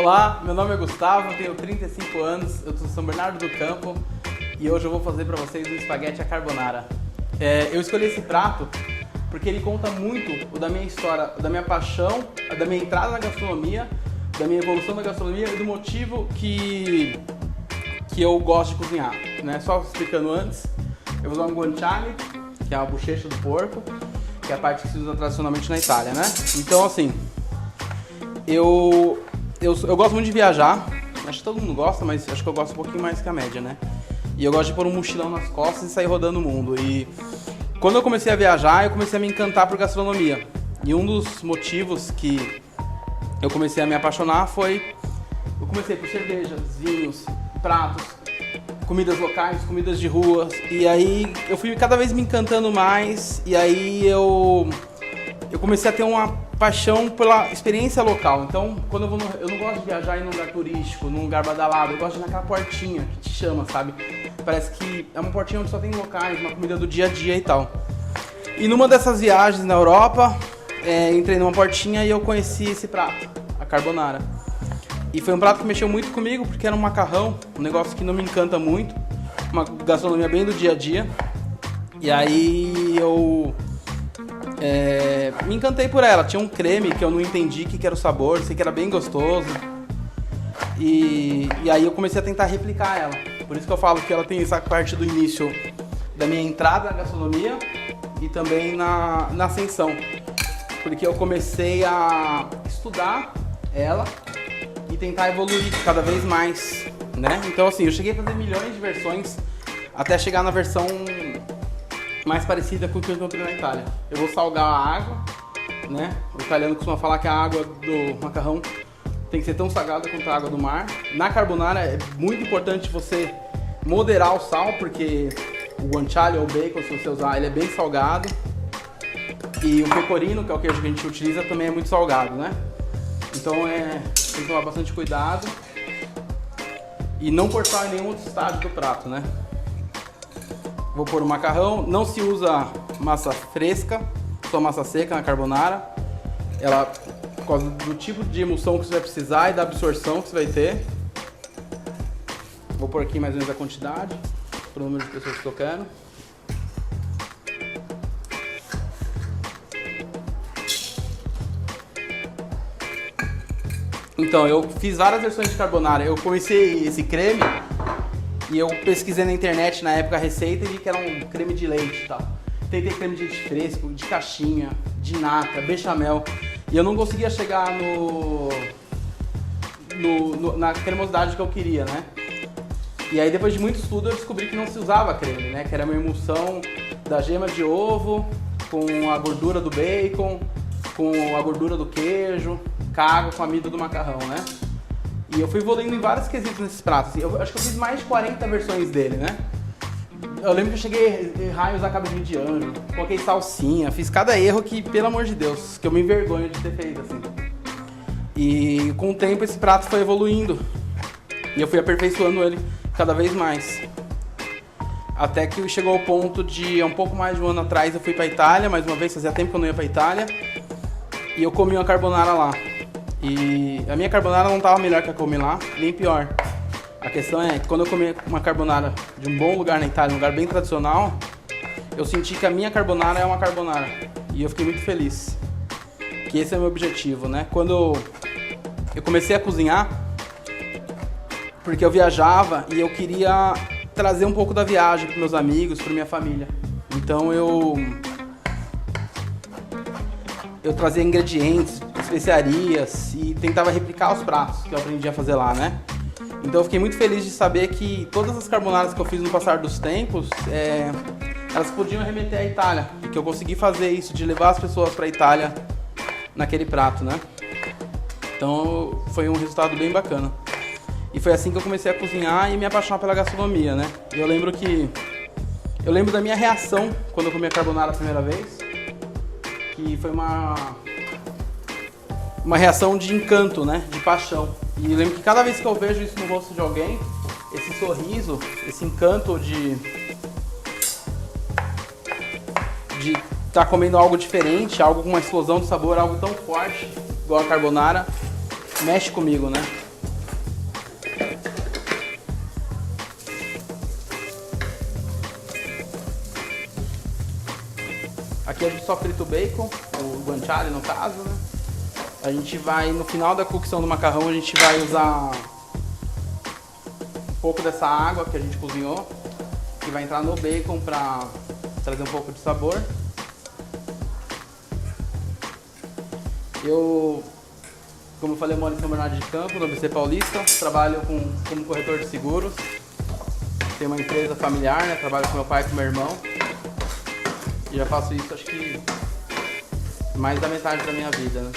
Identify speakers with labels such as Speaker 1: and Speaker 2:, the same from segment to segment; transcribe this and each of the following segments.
Speaker 1: Olá, meu nome é Gustavo, tenho 35 anos, eu sou de São Bernardo do Campo e hoje eu vou fazer para vocês um espaguete à carbonara. Eu escolhi esse prato porque ele conta muito da minha história, da minha paixão, da minha entrada na gastronomia, da minha evolução na gastronomia e do motivo que eu gosto de cozinhar, né? Só explicando antes, eu vou usar um guanciale, que é a bochecha do porco, que é a parte que se usa tradicionalmente na Itália, né? Então, assim, eu gosto muito de viajar, acho que todo mundo gosta, mas acho que eu gosto um pouquinho mais que a média, né? E eu gosto de pôr um mochilão nas costas e sair rodando o mundo. E quando eu comecei a viajar, eu comecei a me encantar por gastronomia. E um dos motivos que eu comecei a me apaixonar foi... Eu comecei por cervejas, vinhos, pratos, comidas locais, comidas de rua. E aí eu fui cada vez me encantando mais. E aí eu comecei a ter uma paixão pela experiência local. Então, quando eu não gosto de viajar em um lugar turístico, num lugar badalado, eu gosto de ir naquela portinha que te chama, sabe? Parece que é uma portinha onde só tem locais, uma comida do dia a dia e tal. E numa dessas viagens na Europa, entrei numa portinha e eu conheci esse prato, a carbonara. E foi um prato que mexeu muito comigo, porque era um macarrão, um negócio que não me encanta muito, uma gastronomia bem do dia a dia. E aí eu me encantei por ela. Tinha um creme que eu não entendi que era o sabor, sei que era bem gostoso. E aí eu comecei a tentar replicar ela. Por isso que eu falo que ela tem essa parte do início da minha entrada na gastronomia e também na ascensão. Porque eu comecei a estudar ela e tentar evoluir cada vez mais, né? Então, assim, eu cheguei a fazer milhões de versões até chegar na versão mais parecida com o que eu encontrei na Itália. Eu vou salgar a água, né? O italiano costuma falar que a água do macarrão tem que ser tão salgada quanto a água do mar. Na carbonara é muito importante você moderar o sal, porque o guanciale ou o bacon, se você usar, ele é bem salgado. E o pecorino, que é o queijo que a gente utiliza, também é muito salgado, né? Então tem que tomar bastante cuidado e não cortar em nenhum outro estágio do prato, né? Vou pôr o macarrão, não se usa massa fresca, só massa seca na carbonara. Ela, por causa do tipo de emulsão que você vai precisar e da absorção que você vai ter. Vou pôr aqui mais ou menos a quantidade, para o número de pessoas que eu quero. Então, eu fiz várias versões de carbonara. Eu comecei esse creme e eu pesquisei na internet na época a receita e vi que era um creme de leite e tal. Tentei creme de leite fresco, de caixinha, de nata, bechamel. E eu não conseguia chegar na cremosidade que eu queria, né? E aí depois de muito estudo eu descobri que não se usava creme, né? Que era uma emulsão da gema de ovo com a gordura do bacon, com a gordura do queijo, água com amido do macarrão, né? E eu fui evoluindo em vários quesitos nesses pratos. Eu acho que eu fiz mais de 40 versões dele, né? Eu lembro que eu cheguei a errar em usar cabelo de anjo, coloquei salsinha, fiz cada erro que, pelo amor de Deus, que eu me envergonho de ter feito, assim. E com o tempo esse prato foi evoluindo. E eu fui aperfeiçoando ele cada vez mais. Até que chegou ao ponto de, há um pouco mais de um ano atrás, eu fui pra Itália, mais uma vez, fazia tempo que eu não ia pra Itália. E eu comi uma carbonara lá. E a minha carbonara não estava melhor que a que eu comi lá, nem pior. A questão é que quando eu comi uma carbonara de um bom lugar na Itália, um lugar bem tradicional, eu senti que a minha carbonara é uma carbonara. E eu fiquei muito feliz. Que esse é o meu objetivo, né? Quando eu comecei a cozinhar, porque eu viajava e eu queria trazer um pouco da viagem para meus amigos, para minha família. Então eu trazia ingredientes, especiarias e tentava replicar os pratos que eu aprendi a fazer lá, né? Então eu fiquei muito feliz de saber que todas as carbonaras que eu fiz no passar dos tempos, elas podiam remeter à Itália. E que eu consegui fazer isso, de levar as pessoas para a Itália naquele prato, né? Então foi um resultado bem bacana. E foi assim que eu comecei a cozinhar e me apaixonar pela gastronomia, né? E eu lembro da minha reação quando eu comi a carbonara a primeira vez, que foi uma reação de encanto, né? De paixão. E eu lembro que cada vez que eu vejo isso no rosto de alguém, esse sorriso, esse encanto de estar comendo algo diferente, algo com uma explosão de sabor, algo tão forte, igual a carbonara, mexe comigo, né? Aqui a gente só frita o bacon, o guanciale no caso, né? A gente vai, no final da cocção do macarrão, a gente vai usar um pouco dessa água que a gente cozinhou, que vai entrar no bacon para trazer um pouco de sabor. Eu, como eu falei, moro em São Bernardo de Campos, no ABC Paulista, trabalho como corretor de seguros. Tenho uma empresa familiar, né? Trabalho com meu pai e com meu irmão. E já faço isso, acho que mais da metade da minha vida, né?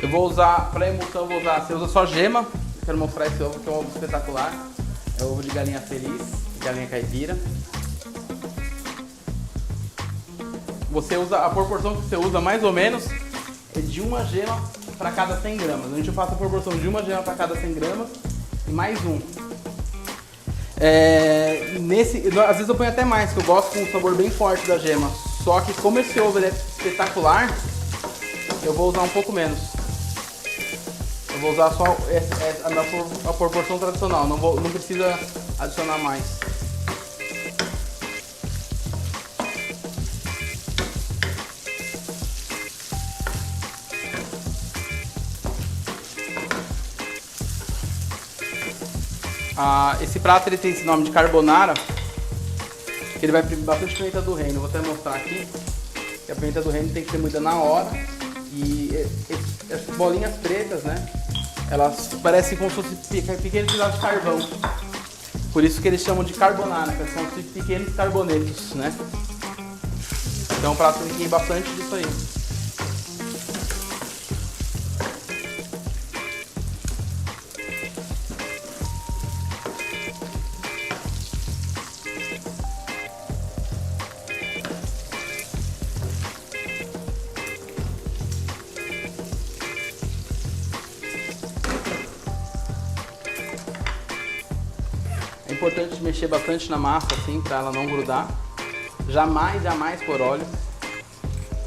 Speaker 1: Eu vou usar, para emulsão, você usa só gema. Eu quero mostrar esse ovo, que é um ovo espetacular. É o ovo de galinha feliz, galinha caipira. Você usa, a proporção que você usa mais ou menos é de uma gema para cada 100 gramas. A gente faz a proporção de uma gema para cada 100 gramas e mais um. Às vezes eu ponho até mais, que eu gosto com um sabor bem forte da gema. Só que como esse ovo ele é espetacular, eu vou usar um pouco menos. Eu vou usar só a proporção tradicional, não precisa adicionar mais. Esse prato ele tem esse nome de carbonara, que ele vai precisar bastante pimenta do reino. Vou até mostrar aqui que a pimenta do reino tem que ser moída na hora. E essas bolinhas pretas, né? Elas parecem como se fossem pequenos pedaços de carvão. Por isso que eles chamam de carbonara, que são pequenos carbonetos, né? Então o prato tem bastante disso aí. É importante mexer bastante na massa assim para ela não grudar. Jamais pôr óleo.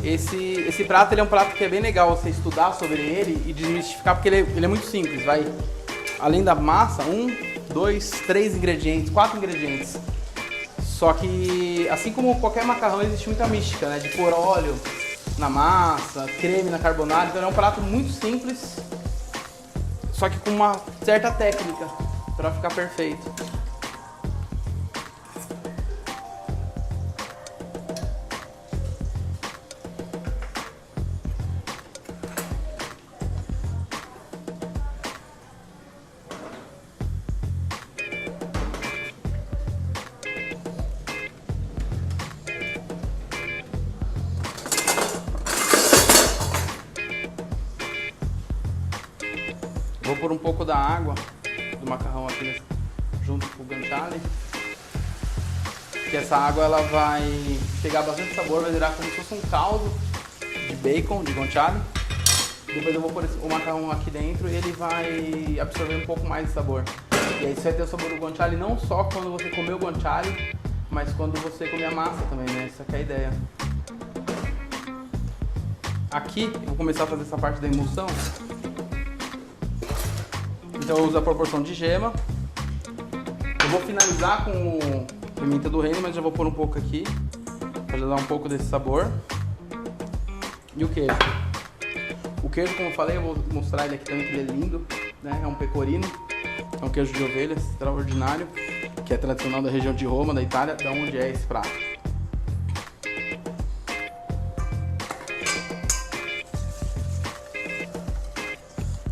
Speaker 1: Esse prato ele é um prato que é bem legal você estudar sobre ele e desmistificar, porque ele é muito simples. Vai além da massa, 1, 2, 3 ingredientes, 4 ingredientes. Só que assim como qualquer macarrão existe muita mística, né? De pôr óleo na massa, creme na carbonara. Então é um prato muito simples, só que com uma certa técnica para ficar perfeito. Vou pôr um pouco da água do macarrão aqui junto com o guanciale, que essa água ela vai pegar bastante sabor, vai virar como se fosse um caldo de bacon, de guanciale. Depois eu vou pôr o macarrão aqui dentro e ele vai absorver um pouco mais de sabor. E aí você vai ter o sabor do guanciale não só quando você comer o guanciale, mas quando você comer a massa também, né? Essa que é a ideia. Aqui eu vou começar a fazer essa parte da emulsão. Então eu uso a proporção de gema. Eu vou finalizar com pimenta do reino, mas já vou pôr um pouco aqui para dar um pouco desse sabor. E o queijo. O queijo, como eu falei, eu vou mostrar ele aqui também, que ele é lindo, né? É um pecorino, é um queijo de ovelha extraordinário, que é tradicional da região de Roma, da Itália, da onde é esse prato.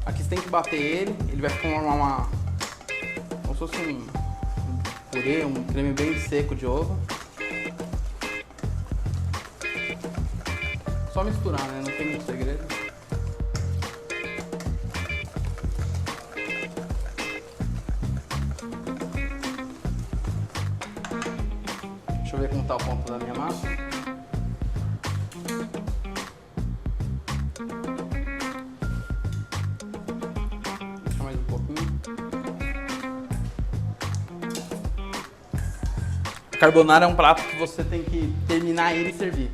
Speaker 1: Aqui você tem que bater ele vai ficar como se fosse um purê, um creme bem seco de ovo. Só misturar, né? Não tem muito segredo. Deixa eu ver como tá o ponto da minha massa. Deixa mais um pouquinho. Carbonara é um prato que você tem que terminar ele e servir.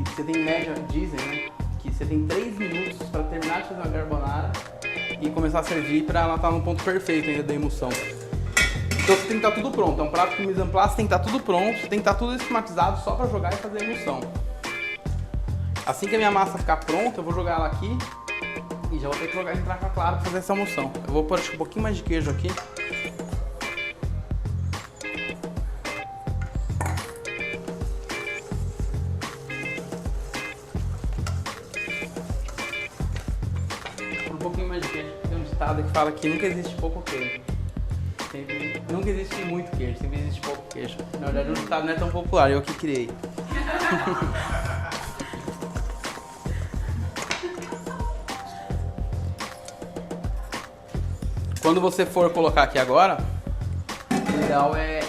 Speaker 1: Você tem em média, dizem, né, que você tem 3 minutos para terminar de fazer uma carbonara e começar a servir para ela estar no ponto perfeito ainda da emulsão. Então você tem que estar tudo pronto. É um prato com mise en place, tem que estar tudo pronto, tem que estar tudo esquematizado só para jogar e fazer a emulsão. Assim que a minha massa ficar pronta, eu vou jogar ela aqui e já vou ter que entrar com a clara para fazer essa emulsão. Eu vou pôr acho, um pouquinho mais de queijo aqui. Um pouquinho mais de queijo. Tem um ditado que fala que nunca existe pouco queijo. Nunca existe muito queijo, sempre existe pouco queijo. Na verdade o ditado não é tão popular, eu que criei. Quando você for colocar aqui agora, o ideal é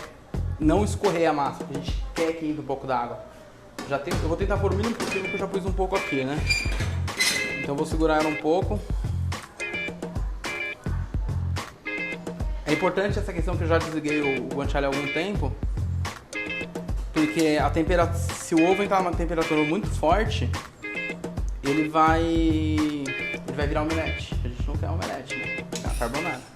Speaker 1: não escorrer a massa, porque a gente quer que entre um pouco d'água. Eu vou tentar pôr o mínimo possível, porque eu já pus um pouco aqui, né? Então eu vou segurar ela um pouco. É importante essa questão que eu já desliguei o guanciale há algum tempo, porque se o ovo entrar numa temperatura muito forte, ele vai virar omelete. A gente não quer omelete, né? Quer uma carbonara.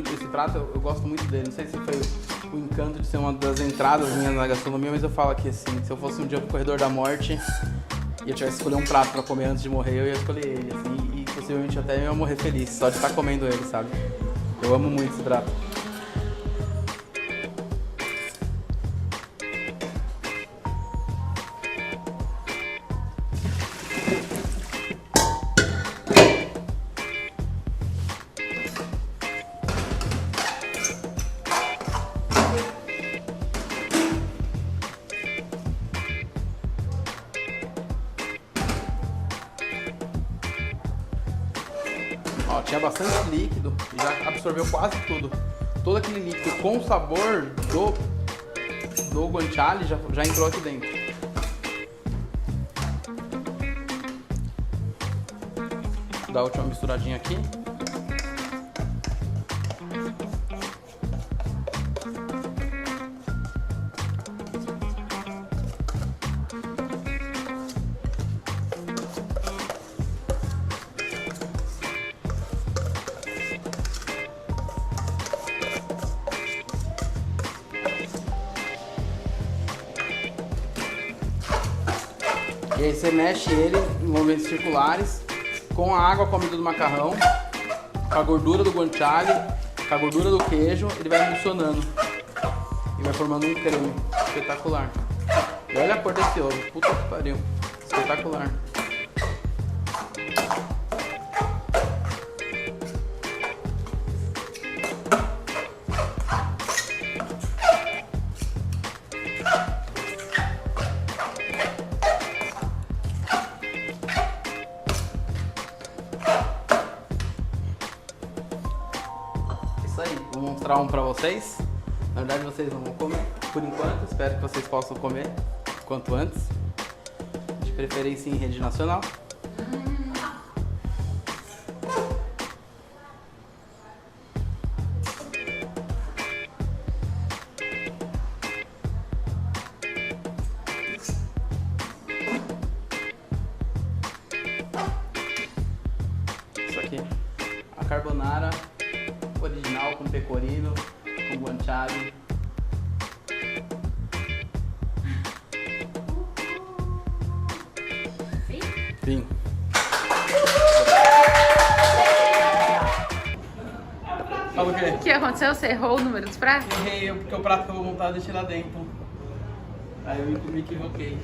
Speaker 1: Esse prato eu gosto muito dele, não sei se foi o encanto de ser uma das entradas minhas na gastronomia, mas eu falo aqui assim, se eu fosse um dia pro corredor da morte e eu tivesse que escolher um prato pra comer antes de morrer, eu ia escolher ele, assim, e possivelmente até eu ia morrer feliz, só de estar comendo ele, sabe? Eu amo muito esse prato. Ó, tinha bastante líquido e já absorveu quase tudo. Todo aquele líquido com o sabor do guanciale já entrou aqui dentro. Vou dar a última misturadinha aqui. E aí você mexe ele em movimentos circulares com a água comida do macarrão, com a gordura do guanciale, com a gordura do queijo, ele vai emulsionando e vai formando um creme espetacular. E olha a cor desse ovo, puta que pariu, espetacular. Vou mostrar um pra vocês. Na verdade vocês não vão comer por enquanto, espero que vocês possam comer quanto antes, de preferência em rede nacional. Isso aqui, a carbonara original com pecorino, com guanciale. Sim. Fala o quê?
Speaker 2: O que aconteceu? Você errou o número dos pratos?
Speaker 1: Errei, porque o prato que eu vou montar eu deixei lá dentro. Aí eu me equivoquei.